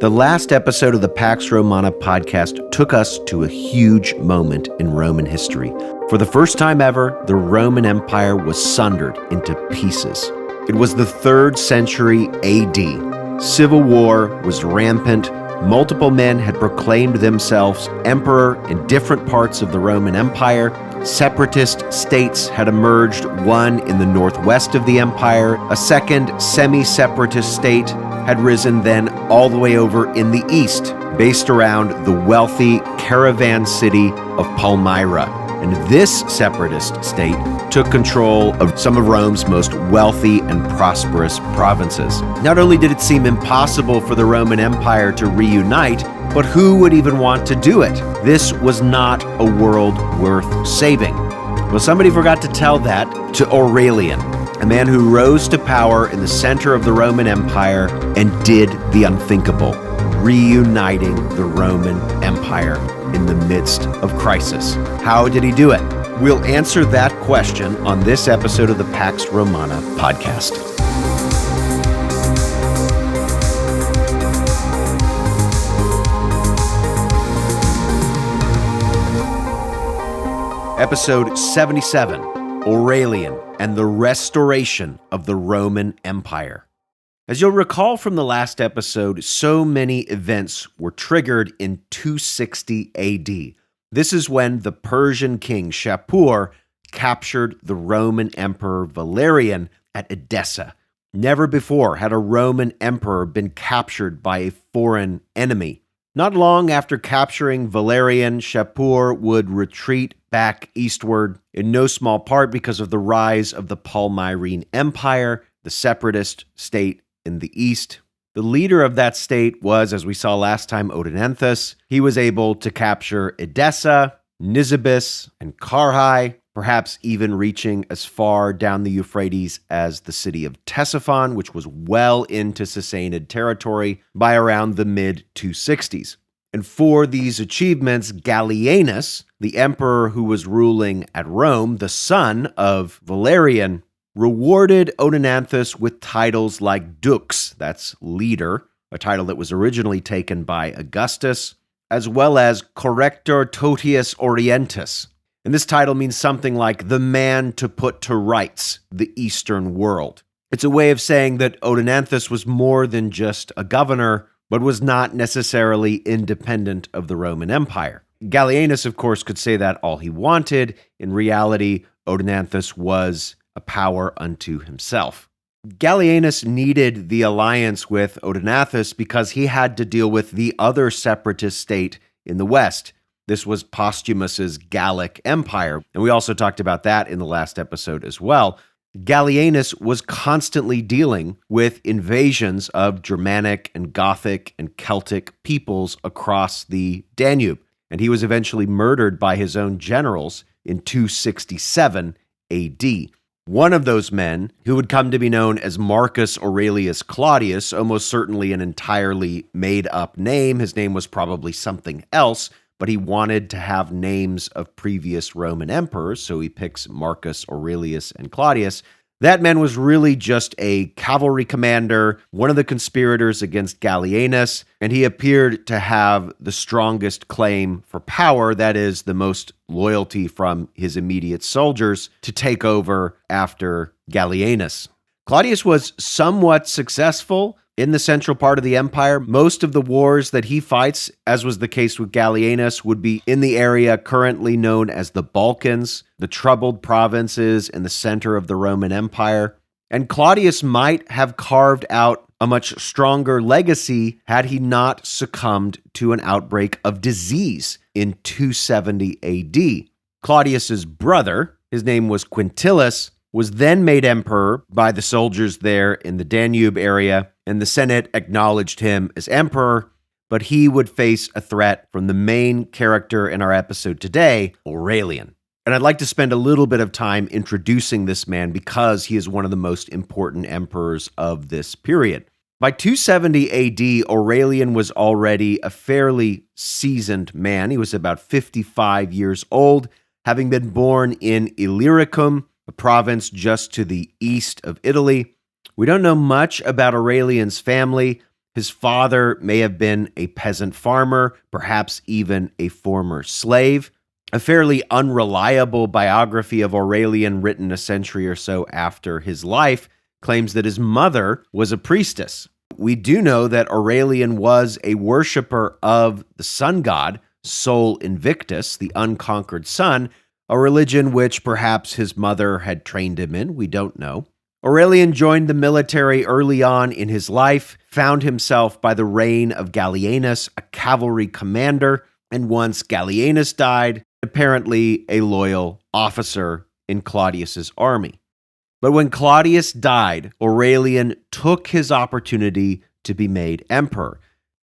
The last episode of the Pax Romana podcast took us to a huge moment in Roman history. For the first time ever, the Roman Empire was sundered into pieces. It was the 3rd century AD. Civil war was rampant. Multiple men had proclaimed themselves emperor in different parts of the Roman Empire. Separatist states had emerged, one in the northwest of the empire. A second semi-separatist state had risen then all the way over in the east, based around the wealthy caravan city of Palmyrene. And this separatist state took control of some of Rome's most wealthy and prosperous provinces. Not only did it seem impossible for the Roman Empire to reunite, but who would even want to do it? This was not a world worth saving. Well, somebody forgot to tell that to Aurelian, a man who rose to power in the center of the Roman Empire and did the unthinkable, reuniting the Roman Empire in the midst of crisis. How did he do it? We'll answer that question on this episode of the Pax Romana podcast. Episode 77, Aurelian and the Restoration of the Roman Empire. As you'll recall from the last episode, so many events were triggered in 260 AD. This is when the Persian king Shapur captured the Roman emperor Valerian at Edessa. Never before had a Roman emperor been captured by a foreign enemy. Not long after capturing Valerian, Shapur would retreat back eastward, in no small part because of the rise of the Palmyrene Empire, the separatist state in the east. The leader of that state was, as we saw last time, Odenathus. He was able to capture Edessa, Nisibis, and Carrhae, perhaps even reaching as far down the Euphrates as the city of Ctesiphon, which was well into Sassanid territory by around the mid-260s. And for these achievements, Gallienus, the emperor who was ruling at Rome, the son of Valerian, rewarded Odenathus with titles like Dux, that's leader, a title that was originally taken by Augustus, as well as Corrector Totius Orientis. And this title means something like the man to put to rights the Eastern world. It's a way of saying that Odenathus was more than just a governor, but was not necessarily independent of the Roman Empire. Gallienus, of course, could say that all he wanted. In reality, Odenathus was a power unto himself. Gallienus needed the alliance with Odenathus because he had to deal with the other separatist state in the west. This was Postumus's Gallic Empire, and we also talked about that in the last episode as well. Gallienus was constantly dealing with invasions of Germanic and Gothic and Celtic peoples across the Danube, and he was eventually murdered by his own generals in 267 AD. One of those men, who would come to be known as Marcus Aurelius Claudius, almost certainly an entirely made-up name. His name was probably something else, but he wanted to have names of previous Roman emperors, so he picks Marcus Aurelius and Claudius. That man was really just a cavalry commander, one of the conspirators against Gallienus, and he appeared to have the strongest claim for power, that is, the most loyalty from his immediate soldiers, to take over after Gallienus. Claudius was somewhat successful in the central part of the empire. Most of the wars that he fights, as was the case with Gallienus, would be in the area currently known as the Balkans, the troubled provinces in the center of the Roman Empire. And Claudius might have carved out a much stronger legacy had he not succumbed to an outbreak of disease in 270 AD. Claudius's brother, his name was Quintillus, was then made emperor by the soldiers there in the Danube area, and the Senate acknowledged him as emperor, but he would face a threat from the main character in our episode today, Aurelian. And I'd like to spend a little bit of time introducing this man because he is one of the most important emperors of this period. By 270 AD, Aurelian was already a fairly seasoned man. He was about 55 years old, having been born in Illyricum, a province just to the east of Italy. We don't know much about Aurelian's family. His father may have been a peasant farmer, perhaps even a former slave. A fairly unreliable biography of Aurelian, written a century or so after his life, claims that his mother was a priestess. We do know that Aurelian was a worshiper of the sun god, Sol Invictus, the unconquered sun, a religion which perhaps his mother had trained him in. We don't know. Aurelian joined the military early on in his life, found himself by the reign of Gallienus a cavalry commander, and once Gallienus died, apparently a loyal officer in Claudius's army. But when Claudius died, Aurelian took his opportunity to be made emperor.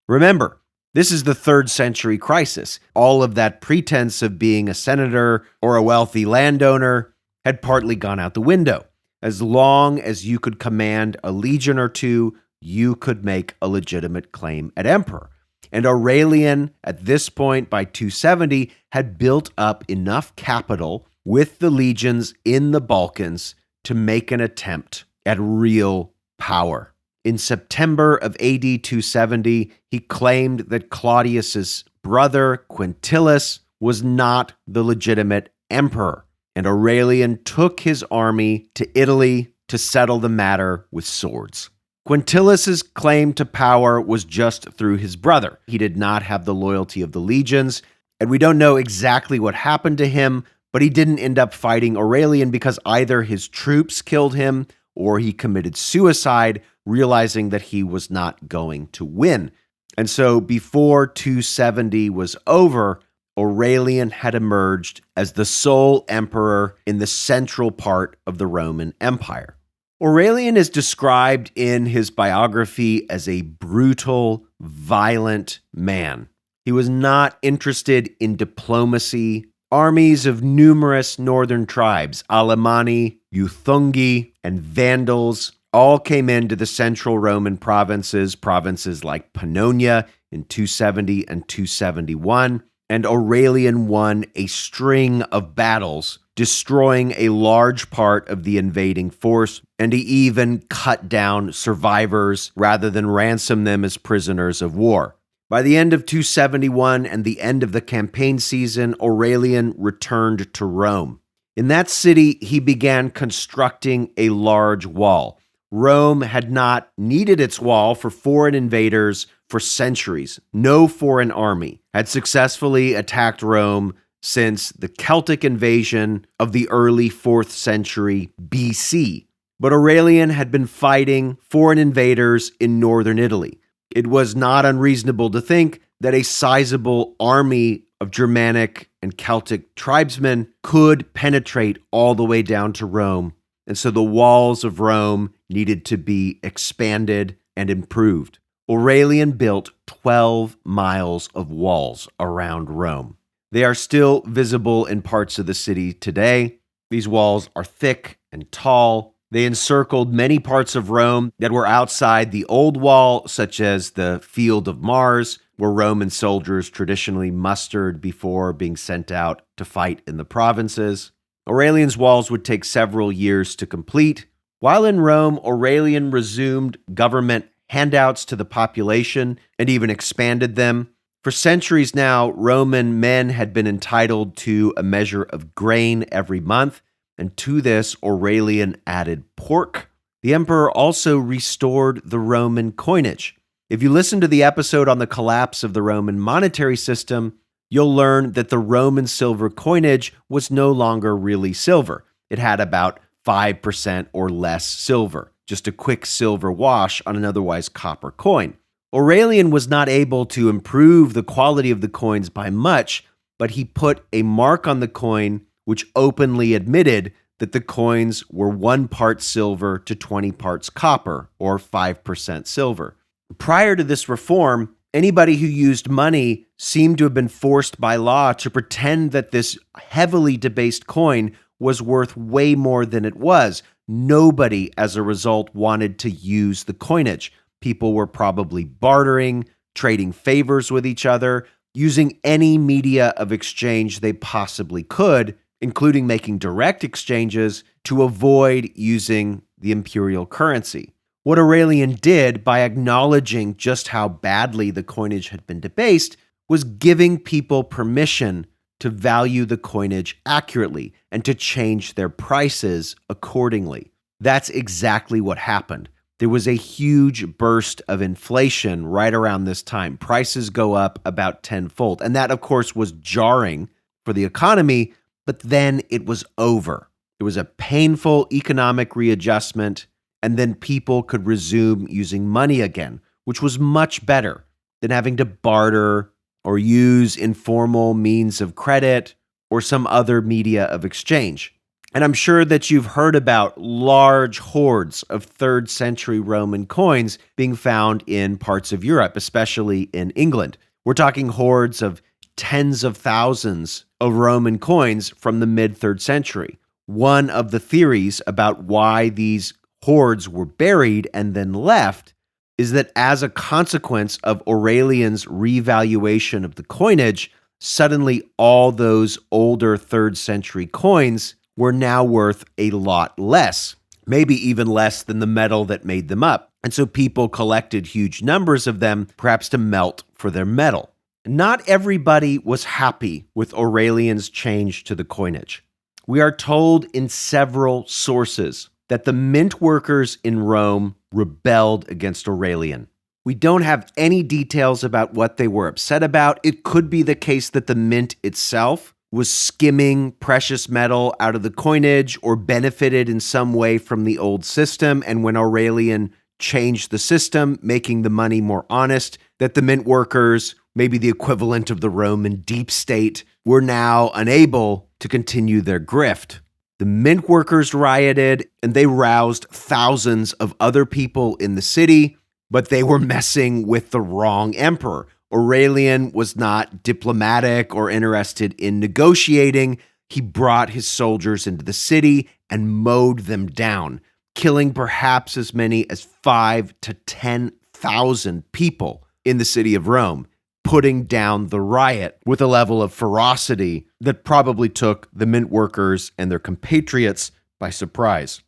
Remember, this is the 3rd century crisis. All of that pretense of being a senator or a wealthy landowner had partly gone out the window. As long as you could command a legion or two, you could make a legitimate claim at emperor. And Aurelian, at this point, by 270, had built up enough capital with the legions in the Balkans to make an attempt at real power. In September of AD 270, he claimed that Claudius's brother, Quintillus, was not the legitimate emperor, and Aurelian took his army to Italy to settle the matter with swords. Quintillus's claim to power was just through his brother. He did not have the loyalty of the legions, and we don't know exactly what happened to him, but he didn't end up fighting Aurelian because either his troops killed him or he committed suicide, realizing that he was not going to win. And so before 270 was over, Aurelian had emerged as the sole emperor in the central part of the Roman Empire. Aurelian is described in his biography as a brutal, violent man. He was not interested in diplomacy. Armies of numerous northern tribes, Alemanni, Euthungi, and Vandals, all came into the central Roman provinces like Pannonia in 270 and 271, and Aurelian won a string of battles, destroying a large part of the invading force, and he even cut down survivors rather than ransom them as prisoners of war. By the end of 271 and the end of the campaign season, Aurelian returned to Rome. In that city, he began constructing a large wall. Rome had not needed its wall for foreign invaders for centuries. No foreign army had successfully attacked Rome since the Celtic invasion of the early 4th century BC. But Aurelian had been fighting foreign invaders in northern Italy. It was not unreasonable to think that a sizable army of Germanic and Celtic tribesmen could penetrate all the way down to Rome. And so the walls of Rome needed to be expanded and improved. Aurelian built 12 miles of walls around Rome. They are still visible in parts of the city today. These walls are thick and tall. They encircled many parts of Rome that were outside the old wall, such as the Field of Mars, where Roman soldiers traditionally mustered before being sent out to fight in the provinces. Aurelian's walls would take several years to complete. While in Rome, Aurelian resumed government handouts to the population and even expanded them. For centuries now, Roman men had been entitled to a measure of grain every month, and to this, Aurelian added pork. The emperor also restored the Roman coinage. If you listen to the episode on the collapse of the Roman monetary system, you'll learn that the Roman silver coinage was no longer really silver. It had about 5% or less silver, just a quick silver wash on an otherwise copper coin. Aurelian was not able to improve the quality of the coins by much, but he put a mark on the coin which openly admitted that the coins were 1 part silver to 20 parts copper, or 5% silver. Prior to this reform, anybody who used money seemed to have been forced by law to pretend that this heavily debased coin was worth way more than it was. Nobody, as a result, wanted to use the coinage. People were probably bartering, trading favors with each other, using any media of exchange they possibly could, including making direct exchanges, to avoid using the imperial currency. What Aurelian did by acknowledging just how badly the coinage had been debased was giving people permission to value the coinage accurately and to change their prices accordingly. That's exactly what happened. There was a huge burst of inflation right around this time. Prices go up about tenfold. And that, of course, was jarring for the economy, but then it was over. It was a painful economic readjustment, and then people could resume using money again, which was much better than having to barter or use informal means of credit or some other media of exchange. And I'm sure that you've heard about large hordes of 3rd century Roman coins being found in parts of Europe, especially in England. We're talking hordes of tens of thousands of Roman coins from the mid-3rd century. One of the theories about why these hordes were buried and then left is that as a consequence of Aurelian's revaluation of the coinage, suddenly all those older 3rd century coins were now worth a lot less, maybe even less than the metal that made them up. And so people collected huge numbers of them, perhaps to melt for their metal. Not everybody was happy with Aurelian's change to the coinage. We are told in several sources that the mint workers in Rome rebelled against Aurelian. We don't have any details about what they were upset about. It could be the case that the mint itself was skimming precious metal out of the coinage or benefited in some way from the old system, and when Aurelian changed the system, making the money more honest, that the mint workers, maybe the equivalent of the Roman deep state, were now unable to continue their grift. The mint workers rioted, and they roused thousands of other people in the city, but they were messing with the wrong emperor. Aurelian was not diplomatic or interested in negotiating. He brought his soldiers into the city and mowed them down, killing perhaps as many as 5,000 to 10,000 people in the city of Rome, putting down the riot with a level of ferocity that probably took the mint workers and their compatriots by surprise.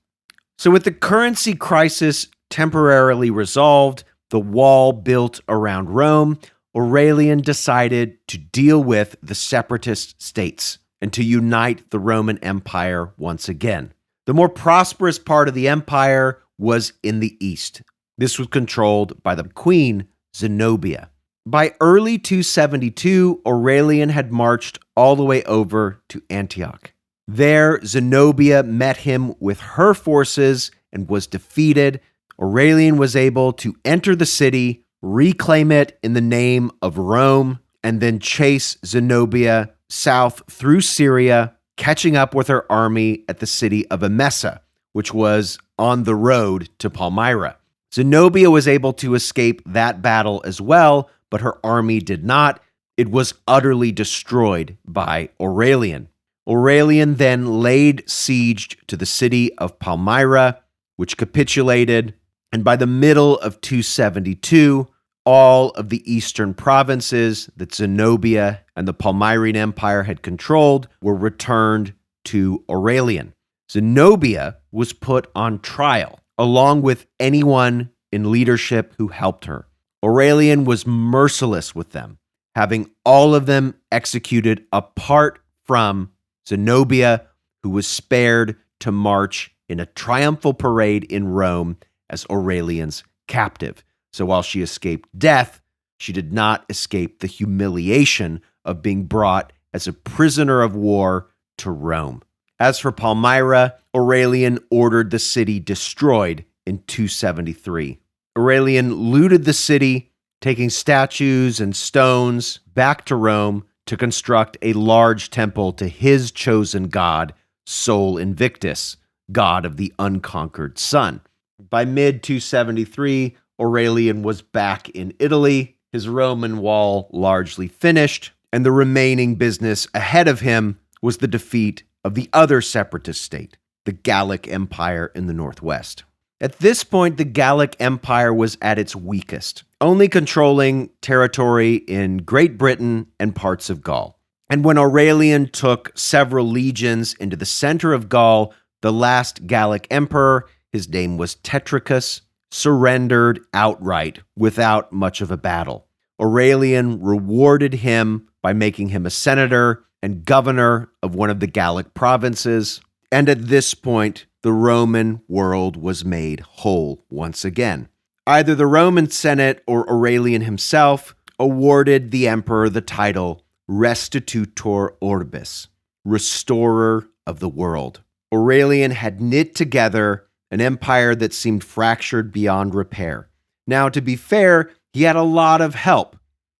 So with the currency crisis temporarily resolved, the wall built around Rome, Aurelian decided to deal with the separatist states and to unite the Roman Empire once again. The more prosperous part of the empire was in the east. This was controlled by the queen, Zenobia. By early 272, Aurelian had marched all the way over to Antioch. There, Zenobia met him with her forces and was defeated. Aurelian was able to enter the city, reclaim it in the name of Rome, and then chase Zenobia south through Syria, catching up with her army at the city of Emesa, which was on the road to Palmyra. Zenobia was able to escape that battle as well, but her army did not. It was utterly destroyed by Aurelian. Aurelian then laid siege to the city of Palmyra, which capitulated, and by the middle of 272, all of the eastern provinces that Zenobia and the Palmyrene Empire had controlled were returned to Aurelian. Zenobia was put on trial, along with anyone in leadership who helped her. Aurelian was merciless with them, having all of them executed apart from Zenobia, who was spared to march in a triumphal parade in Rome as Aurelian's captive. So while she escaped death, she did not escape the humiliation of being brought as a prisoner of war to Rome. As for Palmyra, Aurelian ordered the city destroyed in 273. Aurelian looted the city, taking statues and stones back to Rome to construct a large temple to his chosen god, Sol Invictus, god of the unconquered sun. By mid-273, Aurelian was back in Italy, his Roman wall largely finished, and the remaining business ahead of him was the defeat of the other separatist state, the Gallic Empire in the northwest. At this point, the Gallic Empire was at its weakest, only controlling territory in Great Britain and parts of Gaul. And when Aurelian took several legions into the center of Gaul, the last Gallic emperor, his name was Tetricus, surrendered outright without much of a battle. Aurelian rewarded him by making him a senator and governor of one of the Gallic provinces, and at this point, the Roman world was made whole once again. Either the Roman Senate or Aurelian himself awarded the emperor the title Restitutor Orbis, restorer of the world. Aurelian had knit together an empire that seemed fractured beyond repair. Now, to be fair, he had a lot of help.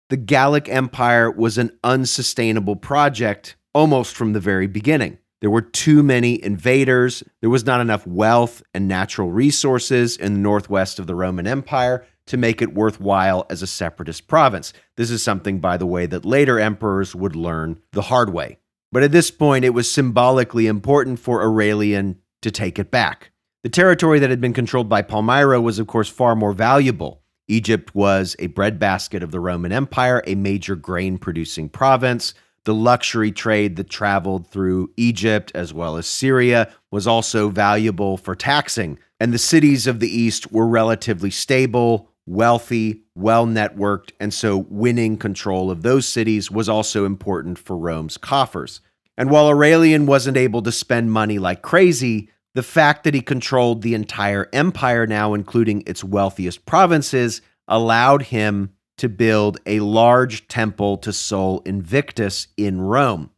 The Gallic Empire was an unsustainable project almost from the very beginning. There were too many invaders. There was not enough wealth and natural resources in the northwest of the Roman Empire to make it worthwhile as a separatist province. This is something, by the way, that later emperors would learn the hard way. But at this point, it was symbolically important for Aurelian to take it back. The territory that had been controlled by Palmyrene was, of course, far more valuable. Egypt was a breadbasket of the Roman Empire, a major grain-producing province. The luxury trade that traveled through Egypt as well as Syria was also valuable for taxing, and the cities of the East were relatively stable, wealthy, well-networked, and so winning control of those cities was also important for Rome's coffers. And while Aurelian wasn't able to spend money like crazy, the fact that he controlled the entire empire now, including its wealthiest provinces, allowed him to build a large temple to Sol Invictus in Rome.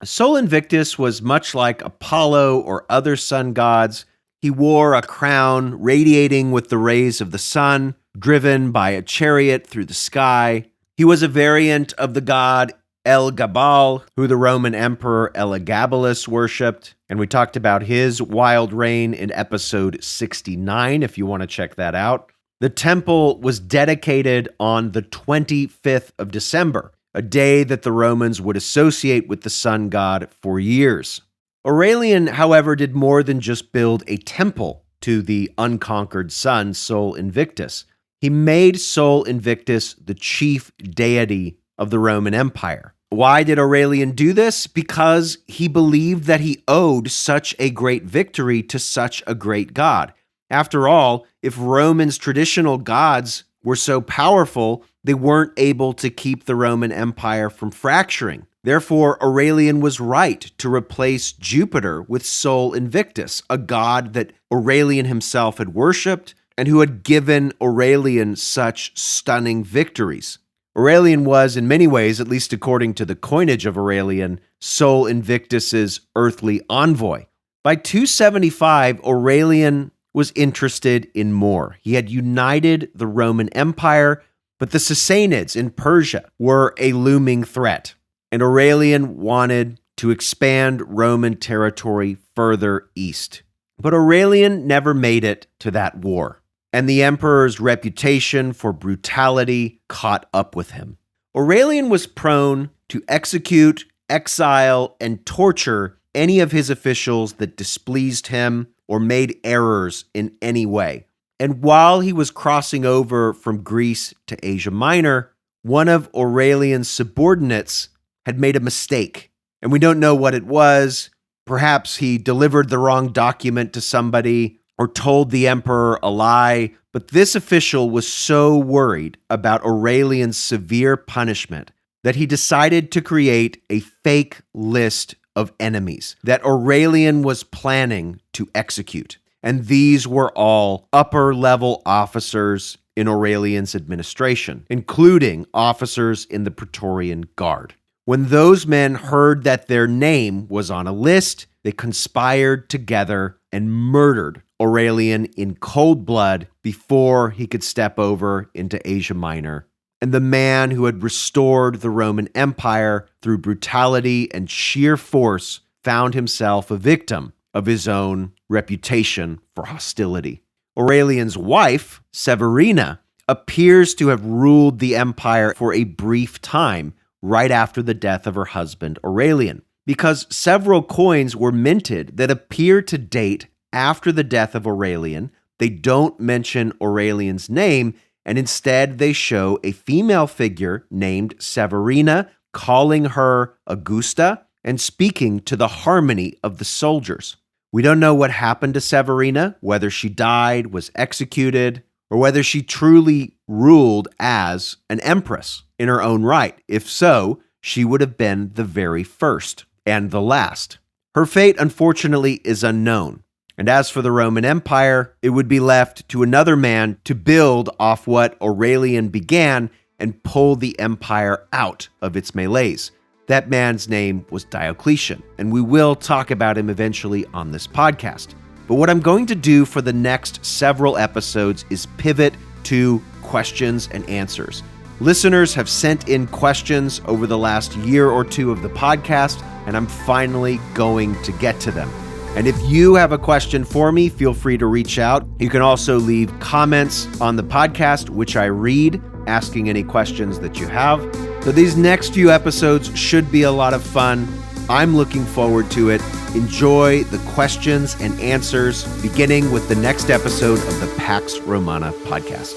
Sol Invictus was much like Apollo or other sun gods. He wore a crown radiating with the rays of the sun, driven by a chariot through the sky. He was a variant of the god El-Gabal, who the Roman emperor Elagabalus worshipped, and we talked about his wild reign in episode 69, if you want to check that out. The temple was dedicated on the 25th of December, a day that the Romans would associate with the sun god for years. Aurelian, however, did more than just build a temple to the unconquered sun, Sol Invictus. He made Sol Invictus the chief deity of the Roman Empire. Why did Aurelian do this? Because he believed that he owed such a great victory to such a great god. After all, if Romans' traditional gods were so powerful, they weren't able to keep the Roman Empire from fracturing. Therefore, Aurelian was right to replace Jupiter with Sol Invictus, a god that Aurelian himself had worshipped and who had given Aurelian such stunning victories. Aurelian was, in many ways, at least according to the coinage of Aurelian, Sol Invictus's earthly envoy. By 275, Aurelian was interested in more. He had united the Roman Empire, but the Sassanids in Persia were a looming threat, and Aurelian wanted to expand Roman territory further east. But Aurelian never made it to that war, and the emperor's reputation for brutality caught up with him. Aurelian was prone to execute, exile, and torture any of his officials that displeased him or made errors in any way. And while he was crossing over from Greece to Asia Minor, one of Aurelian's subordinates had made a mistake, and we don't know what it was. Perhaps he delivered the wrong document to somebody or told the emperor a lie, but this official was so worried about Aurelian's severe punishment that he decided to create a fake list of enemies that Aurelian was planning to execute. And these were all upper-level officers in Aurelian's administration, including officers in the Praetorian Guard. When those men heard that their name was on a list, they conspired together and murdered Aurelian in cold blood before he could step over into Asia Minor. And the man who had restored the Roman Empire through brutality and sheer force found himself a victim of his own reputation for hostility. Aurelian's wife, Severina, appears to have ruled the empire for a brief time right after the death of her husband Aurelian, because several coins were minted that appear to date after the death of Aurelian. They don't mention Aurelian's name, and instead they show a female figure named Severina calling her Augusta and speaking to the harmony of the soldiers. We don't know what happened to Severina, whether she died, was executed, or whether she truly ruled as an empress in her own right. If so, she would have been the very first and the last. Her fate, unfortunately, is unknown. And as for the Roman Empire, it would be left to another man to build off what Aurelian began and pull the empire out of its melees. That man's name was Diocletian, and we will talk about him eventually on this podcast. But what I'm going to do for the next several episodes is pivot to questions and answers. Listeners have sent in questions over the last year or two of the podcast, and I'm finally going to get to them. And if you have a question for me, feel free to reach out. You can also leave comments on the podcast, which I read, asking any questions that you have. So these next few episodes should be a lot of fun. I'm looking forward to it. Enjoy the questions and answers, beginning with the next episode of the Pax Romana podcast.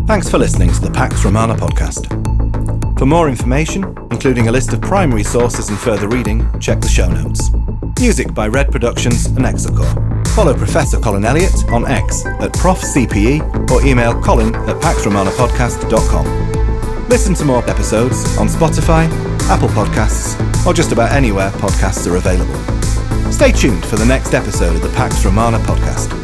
Thanks for listening to the Pax Romana podcast. For more information, including a list of primary sources and further reading, check the show notes. Music by Red Productions and Exocor. Follow Professor Colin Elliott on X at ProfCPE or email colin@paxromanapodcast.com. Listen to more episodes on Spotify, Apple Podcasts, or just about anywhere podcasts are available. Stay tuned for the next episode of the Pax Romana podcast.